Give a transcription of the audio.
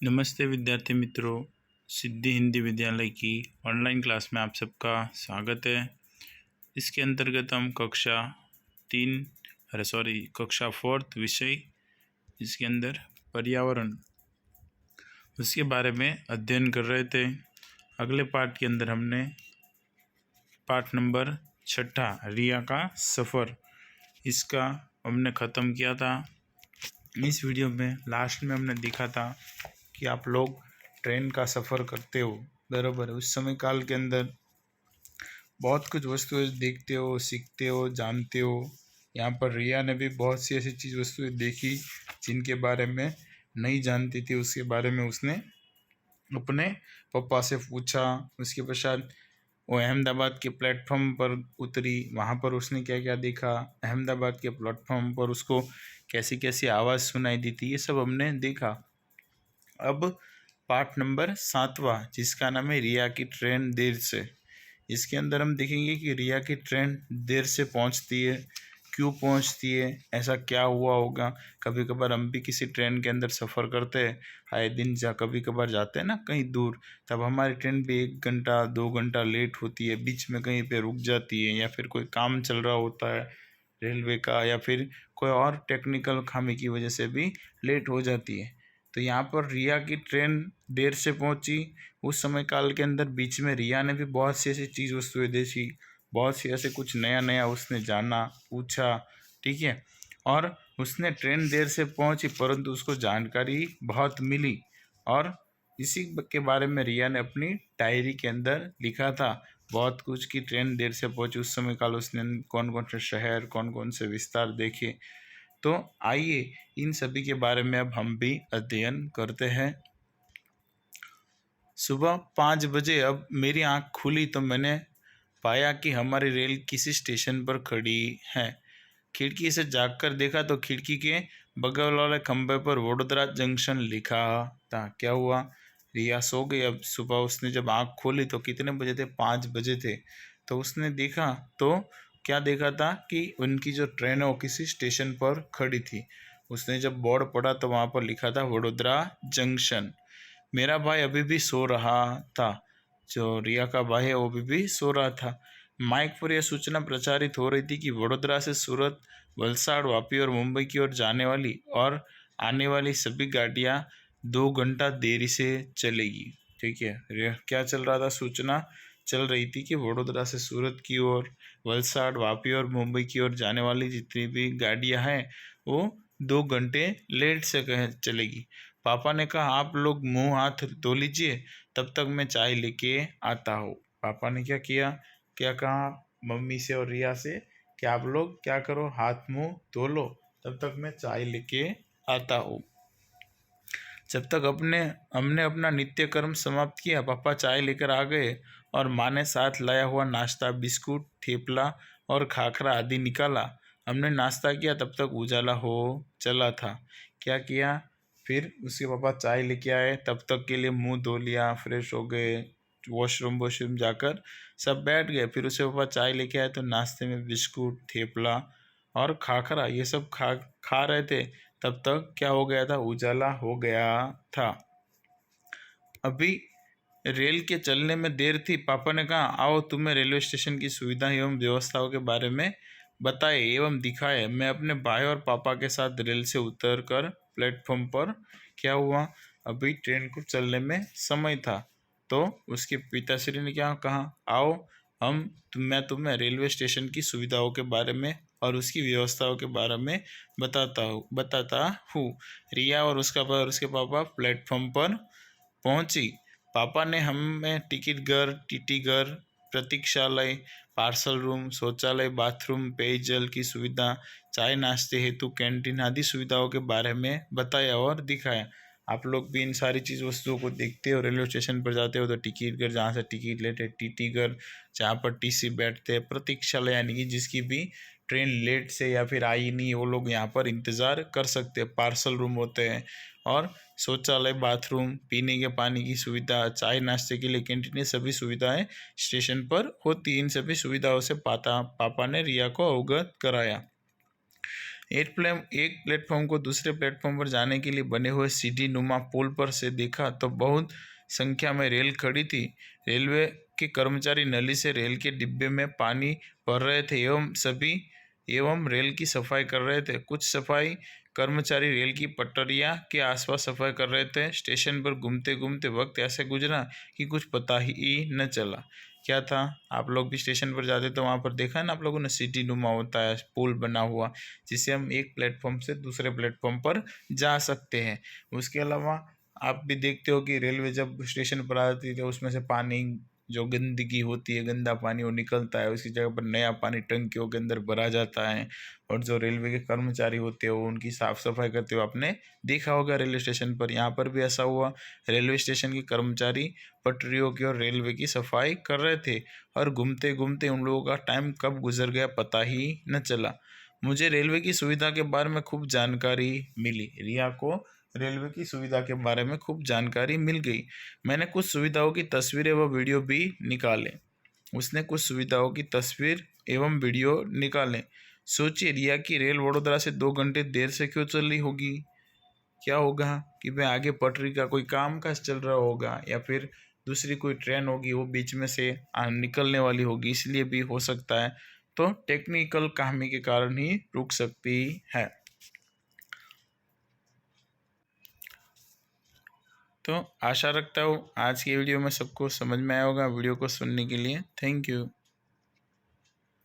नमस्ते विद्यार्थी मित्रों। सिद्धि हिंदी विद्यालय की ऑनलाइन क्लास में आप सबका स्वागत है। इसके अंतर्गत हम कक्षा फोर्थ विषय इसके अंदर पर्यावरण उसके बारे में अध्ययन कर रहे थे। अगले पाठ के अंदर हमने पाठ नंबर 6 रिया का सफ़र इसका हमने ख़त्म किया था। इस वीडियो में लास्ट में हमने देखा था कि आप लोग ट्रेन का सफ़र करते हो, बराबर है। उस समय काल के अंदर बहुत कुछ वस्तुएं देखते हो, सीखते हो, जानते हो। यहाँ पर रिया ने भी बहुत सी ऐसी चीज़ वस्तुएं देखी जिनके बारे में नहीं जानती थी। उसके बारे में उसने अपने पापा से पूछा। उसके पश्चात वो अहमदाबाद के प्लेटफॉर्म पर उतरी। वहाँ पर उसने क्या क्या देखा, अहमदाबाद के प्लेटफॉर्म पर उसको कैसी कैसी आवाज़ सुनाई दी थी, ये सब हमने देखा। अब पाठ नंबर 7वां जिसका नाम है रिया की ट्रेन देर से, इसके अंदर हम देखेंगे कि रिया की ट्रेन देर से पहुंचती है, क्यों पहुंचती है, ऐसा क्या हुआ होगा। कभी कभार हम भी किसी ट्रेन के अंदर सफ़र करते हैं, आए दिन कभी कभार जाते हैं ना कहीं दूर, तब हमारी ट्रेन भी 1 घंटा 2 घंटा लेट होती है, बीच में कहीं पे रुक जाती है, या फिर कोई काम चल रहा होता है रेलवे का, या फिर कोई और टेक्निकल खामी की वजह से भी लेट हो जाती है। तो यहाँ पर रिया की ट्रेन देर से पहुंची। उस समय काल के अंदर बीच में रिया ने भी बहुत सी ऐसी चीज़ वस्तुएं देखी, बहुत सी ऐसे कुछ नया नया उसने जाना, पूछा, ठीक है। और उसने ट्रेन देर से पहुंची परंतु उसको जानकारी बहुत मिली, और इसी के बारे में रिया ने अपनी डायरी के अंदर लिखा था बहुत कुछ कि ट्रेन देर से पहुंची। उस समय काल उसने कौन कौन से शहर, कौन कौन से विस्तार देखे। तो आइए इन सभी के बारे में अब हम भी अध्ययन करते हैं। सुबह 5 बजे अब मेरी आंख खुली तो मैंने पाया कि हमारी रेल किसी स्टेशन पर खड़ी है। खिड़की से जाकर देखा तो खिड़की के बगल वाले खंभे पर वडोदरा जंक्शन लिखा था। क्या हुआ, रिया सो गई। अब सुबह उसने जब आंख खोली तो कितने बजे थे, 5 बजे थे। तो उसने देखा तो क्या देखा था कि उनकी जो ट्रेन है वो किसी स्टेशन पर खड़ी थी। उसने जब बोर्ड पढ़ा तो वहाँ पर लिखा था वडोदरा जंक्शन। मेरा भाई अभी भी सो रहा था, जो रिया का भाई है वो भी सो रहा था। माइक पर यह सूचना प्रचारित हो रही थी कि वडोदरा से सूरत, वलसाड़, वापी और मुंबई की ओर जाने वाली और आने वाली सभी गाड़ियां 2 घंटा देरी से चलेगी। ठीक है, क्या चल रहा था, सूचना चल रही थी कि वडोदरा से सूरत की ओर, वलसाड़, वापी और मुंबई की ओर जाने वाली जितनी भी गाड़ियां हैं वो 2 घंटे लेट से चलेगी। पापा ने कहा आप लोग मुंह हाथ धो लीजिए, तब तक मैं चाय लेके आता हूँ। पापा ने क्या किया, क्या कहा मम्मी से और रिया से कि आप लोग क्या करो, हाथ मुंह धो लो, तब तक मैं चाय लेके आता हूँ। जब तक हमने अपना नित्य कर्म समाप्त किया, पापा चाय लेकर आ गए और माँ ने साथ लाया हुआ नाश्ता, बिस्कुट, थेपला और खाखरा आदि निकाला। हमने नाश्ता किया, तब तक उजाला हो चला था। क्या किया, फिर उसके पापा चाय लेके आए, तब तक के लिए मुंह धो लिया, फ्रेश हो गए, वॉशरूम जाकर सब बैठ गए। फिर उसके पापा चाय लेके आए तो नाश्ते में बिस्कुट, थेपला और खाखरा ये सब खा खा रहे थे। तब तक क्या हो गया था, उजाला हो गया था। अभी रेल के चलने में देर थी। पापा ने कहा आओ तुम्हें रेलवे स्टेशन की सुविधा एवं व्यवस्थाओं के बारे में बताए एवं दिखाए। मैं अपने भाई और पापा के साथ रेल से उतर कर प्लेटफॉर्म पर, क्या हुआ, अभी ट्रेन को चलने में समय था तो उसके पिताश्री ने क्या कहा, आओ मैं तुम्हें रेलवे स्टेशन की सुविधाओं के बारे में और उसकी व्यवस्थाओं के बारे में बताता हूँ। रिया और उसके पापा प्लेटफॉर्म पर पहुंची। पापा ने हमें टिकट घर, टीटी घर, प्रतीक्षालय, पार्सल रूम, शौचालय, बाथरूम, पेयजल की सुविधा, चाय नाश्ते हेतु कैंटीन आदि सुविधाओं के बारे में बताया और दिखाया। आप लोग भी इन सारी चीज़ वस्तुओं को देखते हो, रेलवे स्टेशन पर जाते हो तो टिकट घर जहाँ से टिकट लेते, टीटी घर जहाँ पर टीसी बैठते हैं, प्रतीक्षालय यानी कि जिसकी भी ट्रेन लेट से या फिर आई नहीं वो लोग यहाँ पर इंतज़ार कर सकते हैं, पार्सल रूम होते हैं, और शौचालय, बाथरूम, पीने के पानी की सुविधा, चाय नाश्ते के लिए कैंटीन, ये सभी सुविधाएं स्टेशन पर होती। इन सभी सुविधाओं से पापा ने रिया को अवगत कराया। एक प्लेटफॉर्म को दूसरे प्लेटफॉर्म पर जाने के लिए बने हुए सीढ़ी नुमा पुल पर से देखा तो बहुत संख्या में रेल खड़ी थी। रेलवे के कर्मचारी नली से रेल के डिब्बे में पानी भर रहे थे एवं रेल की सफाई कर रहे थे। कुछ सफाई कर्मचारी रेल की पटरियां के आसपास सफाई कर रहे थे। स्टेशन पर घूमते घूमते वक्त ऐसे गुजरा कि कुछ पता ही न चला। क्या था, आप लोग भी स्टेशन पर जाते तो वहाँ पर देखा है ना आप लोगों ने, सीढ़ी नुमा होता है, पुल बना हुआ, जिससे हम एक प्लेटफॉर्म से दूसरे प्लेटफॉर्म पर जा सकते हैं। उसके अलावा आप भी देखते हो कि रेलवे जब स्टेशन पर आती है तो उसमें से पानी, जो गंदगी होती है, गंदा पानी वो निकलता है, उसकी जगह पर नया पानी टंकियों के अंदर भरा जाता है। और जो रेलवे के कर्मचारी होते हैं वो उनकी साफ सफाई करते हुए आपने देखा होगा रेलवे स्टेशन पर। यहाँ पर भी ऐसा हुआ, रेलवे स्टेशन के कर्मचारी पटरियों की और रेलवे की सफाई कर रहे थे और घूमते घूमते उन लोगों का टाइम कब गुजर गया पता ही न चला। मुझे रेलवे की सुविधा के बारे में खूब जानकारी मिली। रिया को रेलवे की सुविधा के बारे में खूब जानकारी मिल गई। मैंने कुछ सुविधाओं की तस्वीरें व वीडियो भी निकाले। उसने कुछ सुविधाओं की तस्वीर एवं वीडियो निकाले। सोचिए, रिया की रेल वडोदरा से 2 घंटे देर से क्यों चल रही होगी? क्या होगा कि भाई आगे पटरी का कोई काम काज चल रहा होगा, या फिर दूसरी कोई ट्रेन होगी वो बीच में से निकलने वाली होगी, इसलिए भी हो सकता है। तो टेक्निकल खामी के कारण ही रुक सकती है। तो आशा रखता हूँ आज की वीडियो में सबको समझ में आया होगा। वीडियो को सुनने के लिए थैंक यू।